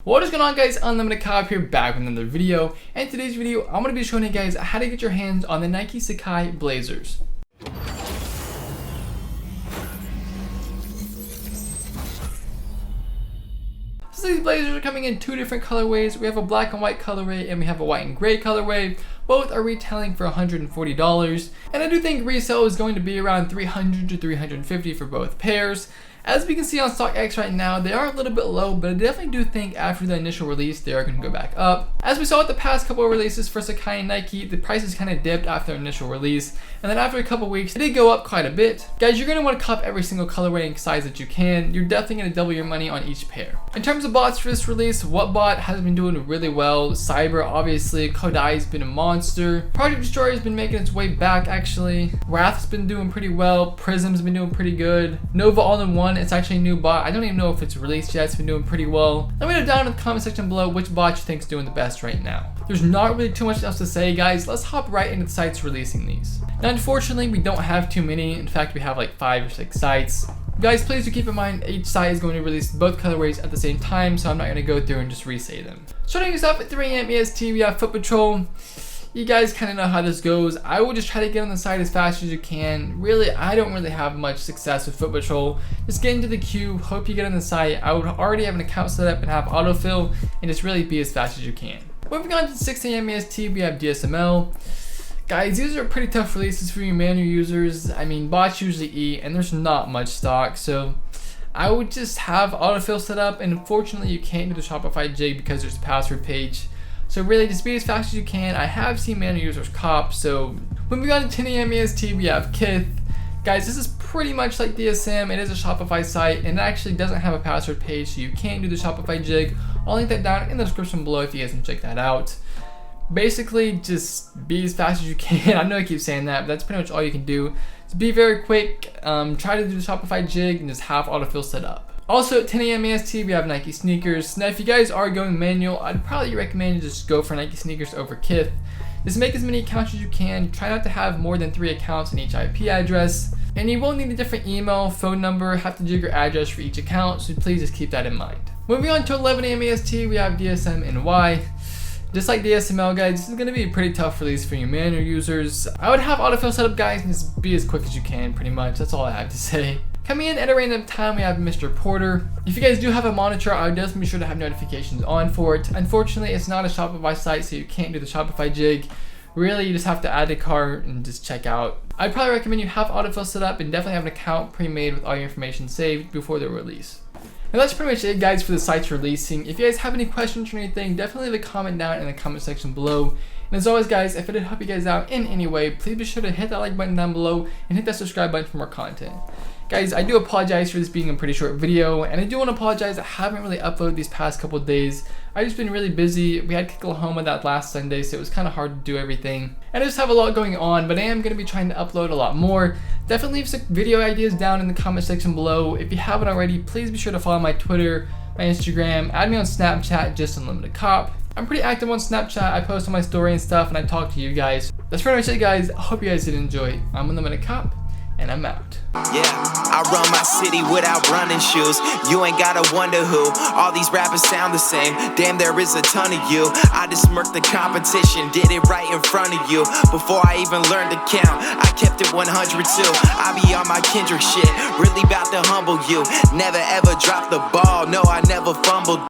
What is going on, guys? UnlimitedCop here, back with another video. And in today's video, I'm going to be showing you guys how to get your hands on the Nike Sacai Blazers. So these blazers are coming in two different colorways. We have a black and white colorway and we have a white and gray colorway. Both are retailing for $140. And I do think resale is going to be around $300 to $350 for both pairs. As we can see on StockX right now, they are a little bit low, but I definitely do think after the initial release, they are going to go back up. As we saw with the past couple of releases for Sacai and Nike, the prices kind of dipped after the initial release, and then after a couple weeks, they did go up quite a bit. Guys, you're going to want to cop every single colorway and size that you can. You're definitely going to double your money on each pair. In terms of bots for this release, WhatBot has been doing really well. Cyber, obviously. Kodai's been a monster. Project Destroyer has been making its way back, actually. Wrath's been doing pretty well. Prism's been doing pretty good. Nova All-in-One, it's actually a new bot. I don't even know if it's released yet. It's been doing pretty well. Let me know down in the comment section below which bot you think is doing the best right now. There's not really too much else to say, guys. Let's hop right into the sites releasing these. Now, unfortunately, we don't have too many. In fact, we have like 5 or 6 sites. Guys, please do keep in mind each site is going to release both colorways at the same time, so I'm not going to go through and just re-say them. Starting us off at 3 AM EST, we have Foot Patrol. You guys kind of know how this goes. I will just try to get on the site as fast as you can. Really, I don't really have much success with Foot Patrol. Just get into the queue, hope you get on the site. I would already have an account set up and have autofill, and just really be as fast as you can. Moving on to 6 AM EST, we have DSML. Guys, these are pretty tough releases for you manual users. I mean, bots usually eat, and there's not much stock, so I would just have autofill set up, and unfortunately you can't do the Shopify jig because there's a password page. So really, just be as fast as you can. I have seen manual users cop. So moving on to 10 AM EST, we have Kith. Guys, this is pretty much like DSM. It is a Shopify site, and it actually doesn't have a password page, so you can't do the Shopify jig. I'll link that down in the description below if you guys can check that out. Basically, just be as fast as you can. I know I keep saying that, but that's pretty much all you can do. So be very quick. Try to do the Shopify jig and just have autofill set up. Also at 10 AM EST, we have Nike sneakers. Now, if you guys are going manual, I'd probably recommend you just go for Nike sneakers over Kith. Just make as many accounts as you can. Try not to have more than 3 accounts in each IP address. And you will need a different email, phone number, have to jig your address for each account, so please just keep that in mind. Moving on to 11 AM EST, we have DSM and Y. Just like DSML, guys, this is going to be a pretty tough release for you manual users. I would have autofill set up, guys, and just be as quick as you can, pretty much. That's all I have to say. Coming in at a random time, we have Mr. Porter. If you guys do have a monitor, I would definitely be sure to have notifications on for it. Unfortunately, it's not a Shopify site, so you can't do the Shopify jig. Really, you just have to add a cart and just check out. I'd probably recommend you have autofill set up and definitely have an account pre-made with all your information saved before the release. And that's pretty much it, guys, for the sites releasing. If you guys have any questions or anything, definitely leave a comment down in the comment section below. And as always, guys, if it did help you guys out in any way, please be sure to hit that like button down below and hit that subscribe button for more content. Guys, I do apologize for this being a pretty short video, and I do want to apologize I haven't really uploaded these past couple of days. I've just been really busy. We had Oklahoma that last Sunday, so it was kind of hard to do everything. And I just have a lot going on, but I am going to be trying to upload a lot more. Definitely leave some video ideas down in the comment section below. If you haven't already, please be sure to follow my Twitter, my Instagram, add me on Snapchat, just UnlimitedCop. I'm pretty active on Snapchat. I post on my story and stuff, and I talk to you guys. That's pretty much it, guys. I hope you guys did enjoy. I'm UnlimitedCop, and I'm out. Yeah, I run my city without running shoes. You ain't gotta wonder who. All these rappers sound the same. Damn, there is a ton of you. I just smirked the competition, did it right in front of you. Before I even learned to count, I kept it 100 too. I be on my Kendrick shit, really about to humble you. Never ever drop the ball, no, I never fumbled.